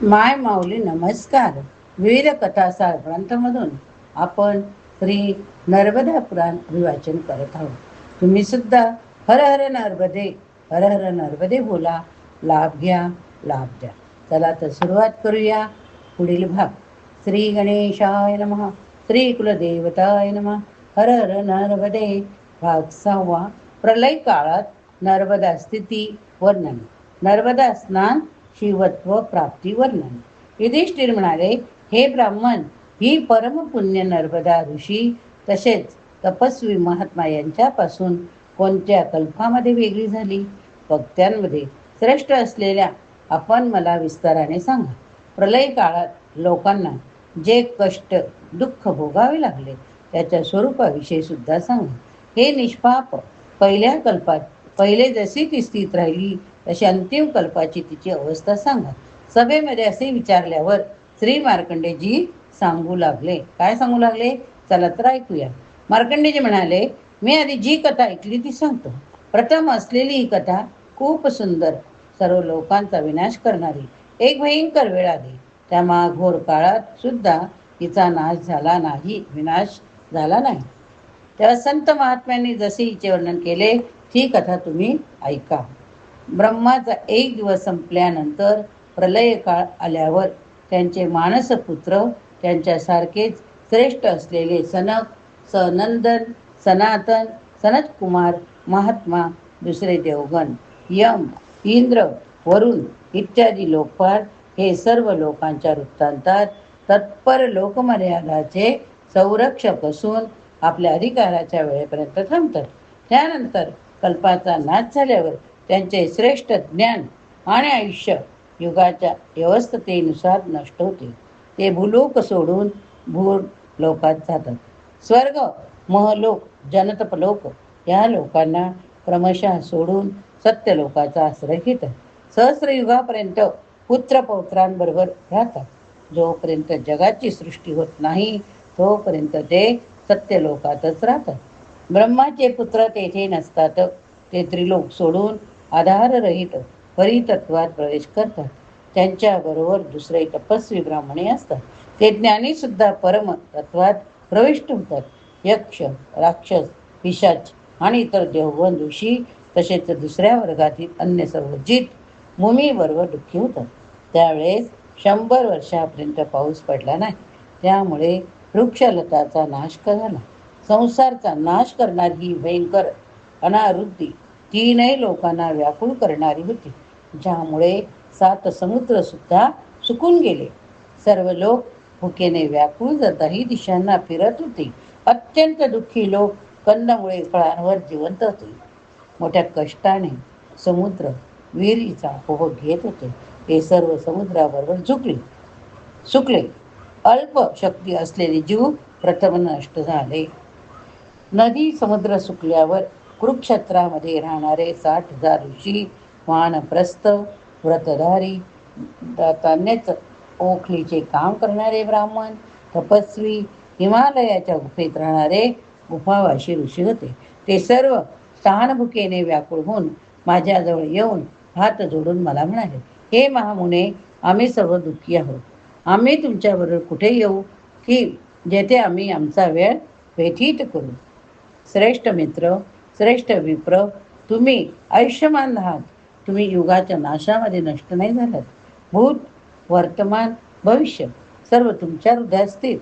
माय माऊली नमस्कार. विविध कथासार ग्रंथामधून आपण श्री नर्मदा पुराण अभिवाचन करत आहोत. तुम्ही सुद्धा हर हर नर्मदे, हर हर नर्मदे बोला, लाभ घ्या, लाभ द्या. चला तर सुरुवात करूया. पुढील भाग. श्री गणेशाय नमः, श्री कुलदेवताय नमः, हर हर नर्मदे. भाग 6. प्रलय काळात नर्मदा स्थिती वर्णन. नर्मदा स्नान शिवत्व प्राप्ती वर्णन. युधिष्ठिर म्हणाले, हे ब्राह्मण, ही परमपुण्य नर्मदा ऋषी तसेच तपस्वी महात्मा यांच्यापासून कोणत्या कल्पामध्ये वेगळी झाली? भक्त्यांमध्ये श्रेष्ठ असलेल्या आपण मला विस्ताराने सांगा. प्रलय काळात लोकांना जे कष्ट दुःख भोगावे लागले त्याच्या स्वरूपाविषयी सुद्धा सांगा. हे निष्पाप, पहिल्या कल्पात पहिले जशी ती स्थित राहिली तशी अंतिम कल्पाची तिची अवस्था सांगा. सभेमध्ये असे विचारल्यावर श्री मार्कंडेयजी सांगू लागले. काय सांगू लागले? चला तर ऐकूया. मार्कंडेयजी म्हणाले, मी आधी जी कथा ऐकली ती सांगतो. प्रथम असलेली ही कथा खूप सुंदर, सर्व लोकांचा विनाश करणारी. एक भयंकर वेळ आली. त्या महाघोर काळात सुद्धा हिचा विनाश झाला नाही. तेव्हा संत महात्म्यांनी जसे हिचे वर्णन केले ती कथा तुम्ही ऐका. ब्रह्माचा एक दिवस संपल्यानंतर प्रलय काळ आल्यावर त्यांचे मानसपुत्र त्यांच्यासारखेच श्रेष्ठ असलेले सनक, सनंदन, सनातन, सनतकुमार, महात्मा, दुसरे देवगण, यम, इंद्र, वरुण इत्यादी लोकपाल हे सर्व लोकांच्या वृत्तांतात तत्पर लोकमर्यादाचे संरक्षक असून आपल्या अधिकाराच्या वेळेपर्यंत थांबतात. त्यानंतर कल्पाचा नाश झाल्यावर त्यांचे श्रेष्ठ ज्ञान आणि आयुष्य युगाच्या व्यवस्थेनुसार नष्ट होते. ते भूलोक सोडून भूर लोकात जातात. स्वर्ग, महलोक, जनतपलोक या लोकांना क्रमशः सोडून सत्यलोकाचा आश्रय घेतात. सहस्रयुगापर्यंत पुत्रपौत्रांबरोबर राहतात. जोपर्यंत जगाची सृष्टी होत नाही तोपर्यंत ते सत्यलोकातच राहतात. ब्रह्माचे पुत्र तेथे नसतात. ते त्रिलोक सोडून आधाररहित परितत्वात प्रवेश करतात. त्यांच्याबरोबर दुसरे तपस्वी ब्राह्मणे असतात. ते ज्ञानी सुद्धा परम तत्वात प्रविष्ट होतात. यक्ष, राक्षस, पिशाच आणि इतर देवगण, ऋषी तसेच दुसऱ्या वर्गातील अन्य सर्व जीत भूमीबरोबर दुःखी होतात. त्यावेळेस 100 वर्षापर्यंत पाऊस पडला नाही. त्यामुळे वृक्षलताचा नाश झाला. संसारचा नाश करणारी ही भयंकर अनावृत्ती तीनही लोकांना व्याकुळ करणारी होती, ज्यामुळे 7 समुद्र सुद्धा सुकून गेले. सर्व लोक भुकेने व्याकुळ जाताही दिशांना फिरत होते. अत्यंत दुःखी लोक कंदमुळे फळांवर जिवंत होते. मोठ्या कष्टाने समुद्र विहिरीचा उपभोग घेत होते. ते सर्व समुद्राबरोबर सुकले. अल्प शक्ती असलेले जीव प्रथम नष्ट झाले. नदी समुद्र सुकल्यावर कुरुक्षेत्रामध्ये राहणारे 60,000 ऋषी, वानप्रस्थ, व्रतधारी, दातान्यच ओखलीचे काम करणारे ब्राह्मण, तपस्वी, हिमालयाच्या गुफेत राहणारे गुफावासी ऋषी होते. ते सर्व तहानभुकेने व्याकुळ होऊन माझ्याजवळ येऊन हात जोडून मला म्हणाले, हे महामुने, आम्ही सर्व दुःखी आहोत. आम्ही तुमच्याबरोबर कुठे येऊ की जेथे आम्ही आमचा वेळ व्यतीत करू? श्रेष्ठ मित्र, श्रेष्ठ विप्र, तुम्ही आयुष्यमान आहात. तुम्ही युगाच्या नाशामध्ये नष्ट नाही झालात. भूत, वर्तमान, भविष्य सर्व तुमच्या हृदयात स्थित.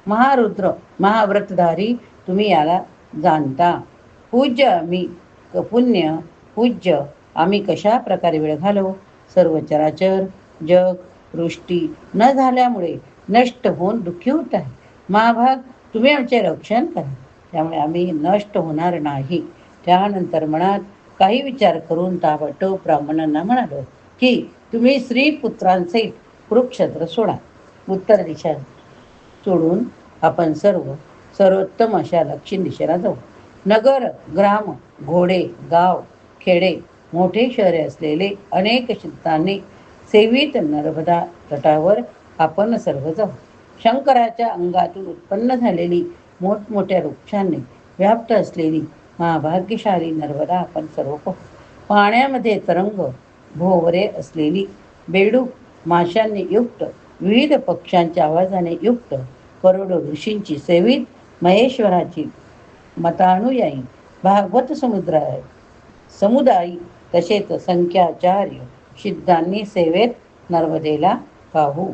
महारुद्र, महाव्रतधारी, तुम्ही याला जाणता. पूज्य आम्ही कशा प्रकारे वेळ घालवू? सर्व चराचर जग सृष्टी न झाल्यामुळे नष्ट होऊन दुःखी होत आहे. महाभाग, तुम्ही आमचे रक्षण करा, त्यामुळे आम्ही नष्ट होणार नाही. त्यानंतर मनात काही विचार करून ताबडतोब ब्राह्मणांना म्हणालो की तुम्ही स्त्रीपुत्रांसहित कुरुक्षेत्र सोडा. उत्तर दिशा सोडून आपण सर्वोत्तम अशा दक्षिण दिशेला जाऊ. नगर, ग्राम, घोडे, गाव, खेडे, मोठे शहरे असलेले अनेक शिल्पांनी सेवित नर्मदा तटावर आपण सर्व जाऊ. शंकराच्या अंगातून उत्पन्न झालेली मोठमोठ्या वृक्षांनी व्याप्त असलेली महाभाग्यशाली नर्मदा आपण सर्व पाहू. पाण्यामध्ये तरंग भोवरे असलेली बेडूक माशांनी युक्त, विविध पक्ष्यांच्या आवाजाने युक्त, करोडो ऋषींची सेवित, महेश्वराची मतानुयायी, भागवत समुदायी, तसेच संख्याचार्य सिद्धांनी सेवेत नर्मदेला पाहू.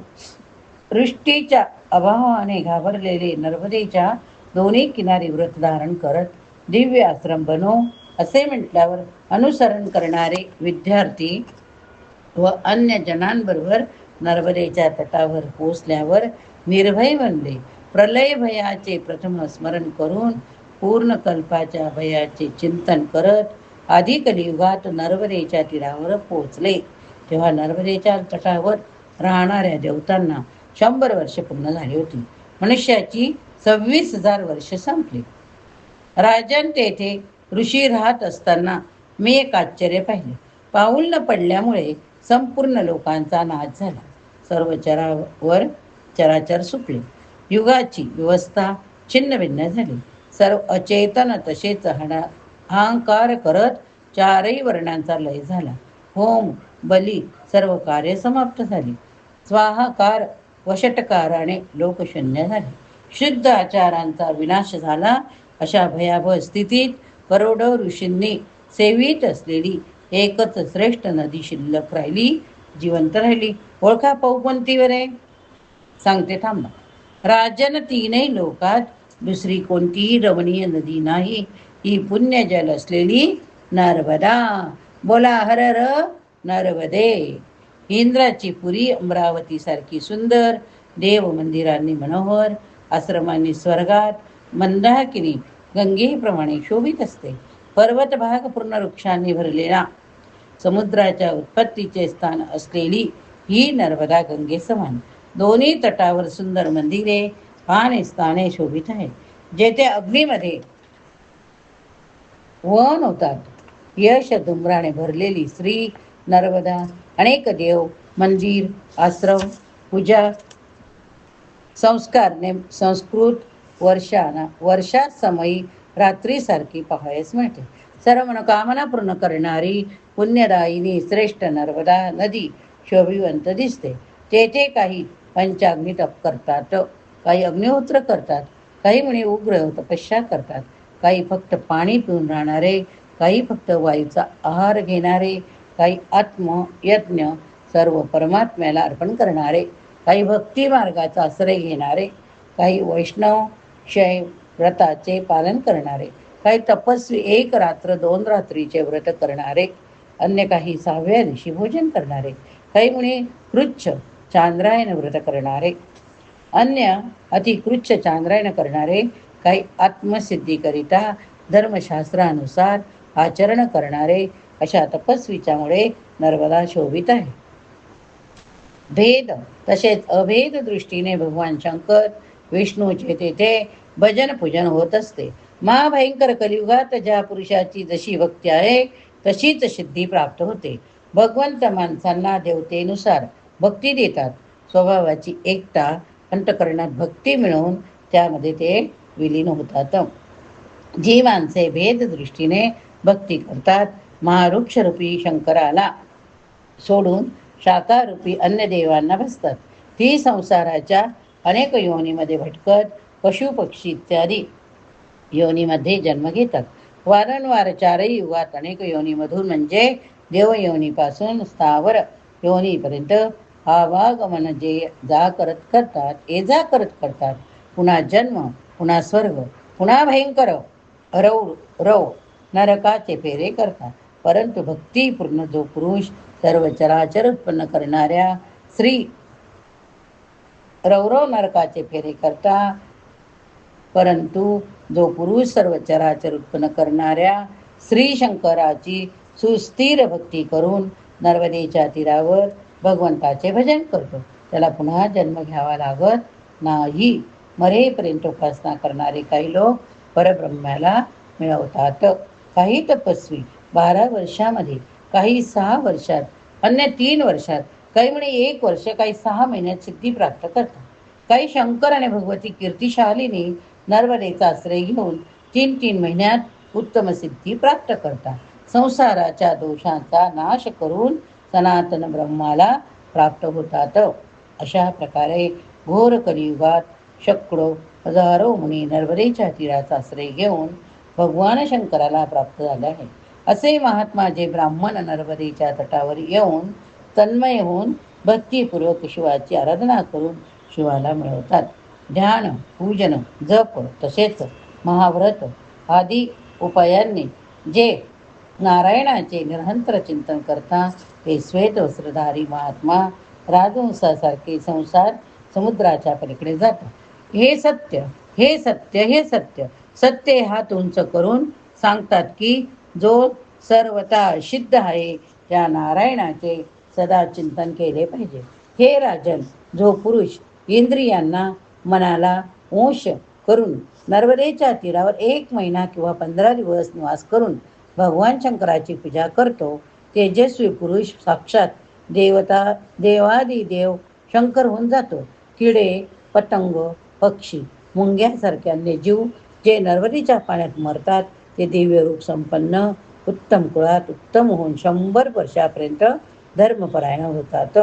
वृष्टीच्या अभावाने घाबरलेले नर्मदेच्या दोन्ही किनारी व्रत धारण करत दिव्य आश्रम बनवू असे म्हटल्यावर अनुसरण करणारे विद्यार्थी व अन्य जनांबरोबर नर्मदेच्या तटावर पोचल्यावर निर्भय बनले. प्रलय भयाचे प्रथम स्मरण करून पूर्ण कल्पाच्या भयाचे चिंतन करत आधी कलियुगात नर्मदेच्या तीरावर पोचले. तेव्हा नर्मदेच्या तटावर राहणाऱ्या देवतांना 100 वर्ष पूर्ण झाली होती. मनुष्याची 26,000 वर्ष संपली. राजन तेथे ऋषी राहत असताना मी एक आश्चर्य पाहिले. पाऊल न पडल्यामुळे संपूर्ण लोकांचा नाश झाला. सर्व चरावर चराचर सुटले. युगाची व्यवस्था छिन्नभिन्न झाली. सर्व अचेतन तसेच अहंकार करत चारही वर्णांचा लय झाला. होम बली सर्व कार्य समाप्त झाली. स्वाहाकार वषटकाराने लोकशून्य झाले. शुद्ध आचारांचा विनाश झाला. अशा भयावह स्थितीत करोडो ऋषींनी सेवित असलेली एकच श्रेष्ठ नदी शिल्लक राहिली, जिवंत राहिली. ओळखा पाहू कोणती वरे? सांगते थांबा. राजन तीनही लोकात दुसरी कोणतीही रमणीय नदी नाही, ही पुण्यजल असलेली नर्मदा. बोला हर हर नर्मदे. इंद्राची पुरी अमरावती सारखी सुंदर, देव मंदिरांनी मनोहर, आश्रमांनी स्वर्गात, मंदाकिनी गंगेप्रमाणे शोभित असते. पर्वत भाग पूर्ण वृक्षांनी भरलेला, समुद्राच्या उत्पत्तीचे स्थान असलेली ही नर्मदा गंगे समान. दोन्ही तटावर सुंदर मंदिरे आणि स्थाने शोभित आहेत. जेथे अग्नीमध्ये वन होतात, यश धुम्राने भरलेली श्री नर्मदा अनेक देव मंदिर, आश्रम, पूजा संस्कृत वर्षा समयी रात्रीसारखी पाहायस मिळते. सर्व मनोकामना पूर्ण करणारी पुण्यदायिनी श्रेष्ठ नर्मदा नदी शोभिवंत दिसते. तेथे काही पंचाग्नी तप करतात, काही अग्निहोत्र करतात, काही मुनी उग्र तपस्या करतात, काही फक्त पाणी पिऊन राहणारे, काही फक्त वायूचा आहार घेणारे, काही आत्मयज्ञ सर्व परमात्म्याला अर्पण करणारे, काही भक्ती मार्गाचा आश्रय घेणारे, काही वैष्णव शैव व्रताचे पालन करणारे, काही तपस्वी 1 रात्र 2 रात्रीचे व्रत करणारे, अन्य काही 6व्या दिवशी भोजन करणारे, काही मुनी कृच्छ चांद्रायण व्रत करणारे, अन्य अतिकृच्छ चांद्रायण करणारे, काही आत्मसिद्धीकरिता धर्मशास्त्रानुसार आचरण करणारे. अशा तपस्वीच्यामुळे नर्मदा शोभित आहे. भेद तसेच अभेद दृष्टीने भगवान शंकर विष्णूचे तेथे भजन पूजन होत असते. महाभयंकर कलियुगात ज्या पुरुषाची जशी भक्ती आहे तशीच सिद्धी प्राप्त होते. भगवंत माणसांना देवतेनुसार भक्ती देतात. स्वभावाची एकता अंतःकरणात भक्ती मिळवून त्यामध्ये ते विलीन होतात. जी माणसे भेद दृष्टीने भक्ती करतात, महावृक्षरूपी शंकराला सोडून शाखारूपी अन्य देवांना भजतात, ती संसाराच्या अनेक योनीमध्ये भटकत पशुपक्षी इत्यादी योनीमध्ये जन्म घेतात. वारंवार 4ही युगात अनेक योनीमधून म्हणजे देवयोनीपासून स्थावर योनीपर्यंत आवागमन ये जा करत पुन्हा जन्म, पुन्हा स्वर्ग, पुन्हा भयंकर रव नरकाचे फेरे करतात. परंतु भक्तीपूर्ण जो पुरुष सर्व चराचर उत्पन्न करणाऱ्या श्री रौरव नरकाचे फेरे करता, परंतु जो पुरुष सर्व चराचर उत्पन्न करणाऱ्या श्री शंकराची सुस्थिर भक्ती करून नर्मदेच्या तीरावर भगवंताचे भजन करतो, त्याला पुन्हा जन्म घ्यावा लागत नाही. मरेपर्यंत उपासना करणारे काही लोक परब्रह्माला मिळवतात. काही तपस्वी 12 वर्षामध्ये, काही 6 वर्षात, अन्य 3 वर्षात, काही म्हणे 1 वर्ष, काही 6 महिन्यात सिद्धी प्राप्त करतात. काही शंकर आणि भगवती कीर्तिशालिनी नर्मदेचा आश्रय घेऊन 3-3 महिन्यात उत्तम सिद्धी प्राप्त करतात. संसाराच्या दोषांचा नाश करून सनातन ब्रह्माला प्राप्त होतात. अशा प्रकारे घोर कलियुगात शेकडो हजारो मुनी नर्मदेच्या तीराचा आश्रय घेऊन भगवान शंकराला प्राप्त झाले आहे. असे महात्मा जे ब्राह्मण नर्मदेच्या तटावर येऊन तन्मय होऊन भक्तीपूर्वक शिवाची आराधना करून शिवाला मिळवतात. ध्यान, पूजन, जप तसेच महाव्रत आदी उपायांनी जे नारायणाचे निरंतर चिंतन करता ते श्वेत वस्त्रधारी महात्मा राजहंसासारखे संसार समुद्राच्या पलीकडे जातात. हे सत्य, हे सत्य, हे सत्य. सत्य हात उंच करून सांगतात की जो सर्वता सिद्ध आहे त्या नारायणाचे सदा चिंतन केले पाहिजे. हे राजन, जो पुरुष इंद्रियांना मनाला वश करून नर्मदेच्या तीरावर 1 महिना किंवा 15 दिवस निवास करून भगवान शंकराची पूजा करतो, तेजस्वी पुरुष साक्षात देवादिदेव शंकर होऊन जातो. किडे, पतंग, पक्षी, मुंग्यांसारखे अन्य जीव जे नर्मदेच्या पाण्यात मरतात ते दिव्य रूप संपन्न उत्तम कुळात उत्तम होऊन 100 वर्षापर्यंत धर्मपरायण होतात.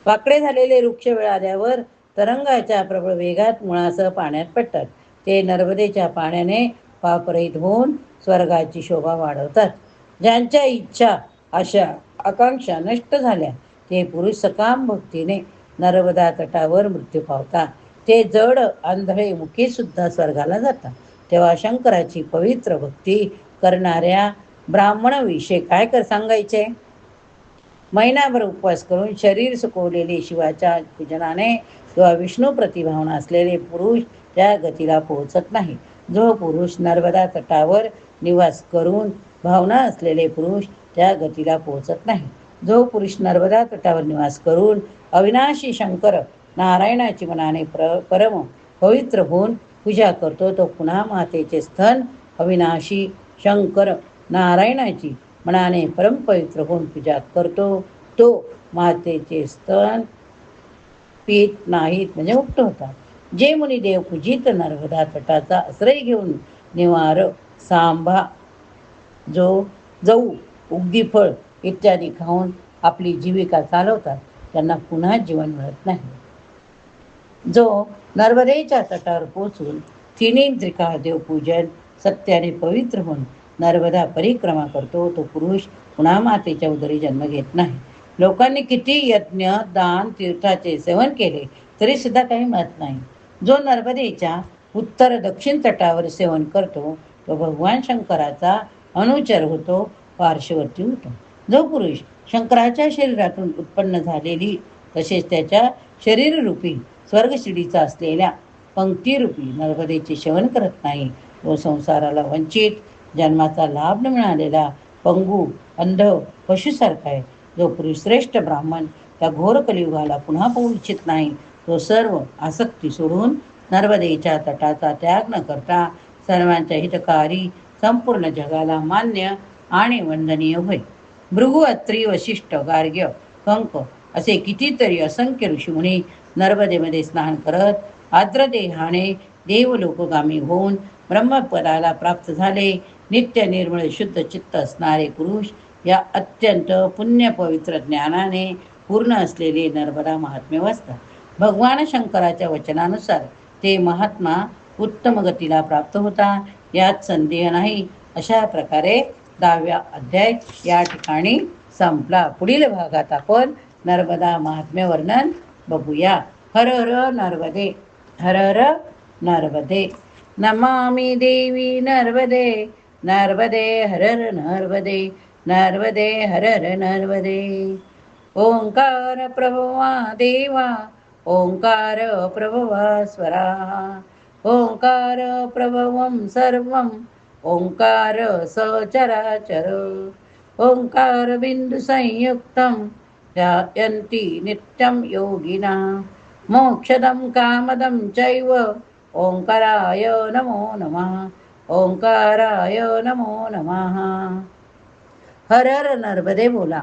वाकडे झालेले वृक्ष वेळ आल्यावर तरंगाच्या प्रबळ वेगात मुळासह पाण्यात पडतात. ते नर्मदेच्या पाण्याने पापरहित होऊन स्वर्गाची शोभा वाढवतात. ज्यांच्या इच्छा, आशा, आकांक्षा नष्ट झाल्या ते पुरुष सकाम भक्तीने नर्मदा तटावर मृत्यू पावतात. ते जड आंधळे मुखी सुद्धा स्वर्गाला जातात. तेव्हा शंकराची पवित्र भक्ती करणाऱ्या ब्राह्मणाविषयी काय सांगायचे? महिनाभर उपवास करून शरीर सुकवलेले शिवाच्या पूजनाने किंवा विष्णू प्रतिभावना असलेले पुरुष त्या गतीला पोहोचत नाही. जो पुरुष नर्मदा तटावर निवास करून भावना असलेले पुरुष त्या गतीला पोहोचत नाही. जो पुरुष नर्मदा तटावर निवास करून अविनाशी शंकर नारायणाची मनाने परम पवित्र होऊन पूजा करतो, तो पुन्हा मातेचे स्तन अविनाशी शंकर नारायणाची मनाने परमपवित्र होऊन पूजा करतो, तो मातेचे स्तन पीत नाहीत म्हणजे मुक्त होतात. जे मुनी देव पूजित नर्मदा तटाचा आश्रय घेऊन निवार, सांभा, जऊ, उगदी फळ इत्यादी खाऊन आपली जीविका चालवतात त्यांना पुन्हा जीवन मिळत नाही. जो नर्मदेच्या तटावर पोचून तिन्ही देवपूजन सत्याने पवित्र होऊन नर्मदा परिक्रमा करतो, तो पुरुष पुन्हा मातेच्या उदरी जन्म घेत नाही. लोकांनी किती यज्ञ, दान, तीर्थाचे सेवन केले तरी सुद्धा काही मिळत नाही. जो नर्मदेच्या उत्तर दक्षिण तटावर सेवन करतो तो भगवान शंकराचा अनुचर होतो, पार्श्ववर्ती होतो. जो पुरुष शंकराच्या शरीरातून उत्पन्न झालेली तसेच त्याच्या शरीररूपी स्वर्गशिडीचा असलेल्या पंक्तीरूपी नर्मदेचे सेवन करत नाही, तो संसाराला वंचित, जन्माचा लाभ न मिळालेला पंगू, अंध, पशुसारखा आहे. जो पुरुष श्रेष्ठ ब्राह्मण त्या घोर कलियुगाला पुन्हा पाहू इच्छित नाही, तो सर्व आसक्ती सोडून नर्मदेच्या तटाचा त्याग न करता सर्वांच्या हितकारी संपूर्ण जगाला मान्य आणि वंदनीय होय. भृगु, अत्री, वशिष्ठ, गार्ग्य, कंक असे कितीतरी असंख्य ऋषीमुनी नर्मदेमध्ये स्नान करत आर्द्रदेहाने देवलोकगामी होऊन ब्रह्मपदाला प्राप्त झाले. नित्य निर्मळ शुद्ध चित्त असणारे पुरुष या अत्यंत पुण्य पवित्र ज्ञानाने पूर्ण असलेले नर्मदा महात्म्य वाचतात. भगवान शंकराच्या वचनानुसार ते महात्मा उत्तम गतीला प्राप्त होता, यात संदेह नाही. अशा प्रकारे 10वा अध्याय या ठिकाणी संपला. पुढील भागात आपण नर्मदा महात्म्य वर्णन बघूया. हर हर नर्मदे, हर हर नर्मदे. नमामि देवी नर्मदे, नर्मदे हर हर नर्मदे, नर्मदे हर हर नर्मदे. ओंकार प्रभवा देवा, ओंकार प्रभवा स्वरा, ओंकार प्रभवं सर्वं, ओंकार सचराचर, ओंकार बिंदु संयुक्तं ध्यायन्ति नित्यं योगिना, मोक्षदं कामदं चैव ओंकाराय नमो नमः, ओंकाराय नमो नमः. हर हर नर्मदे बोला.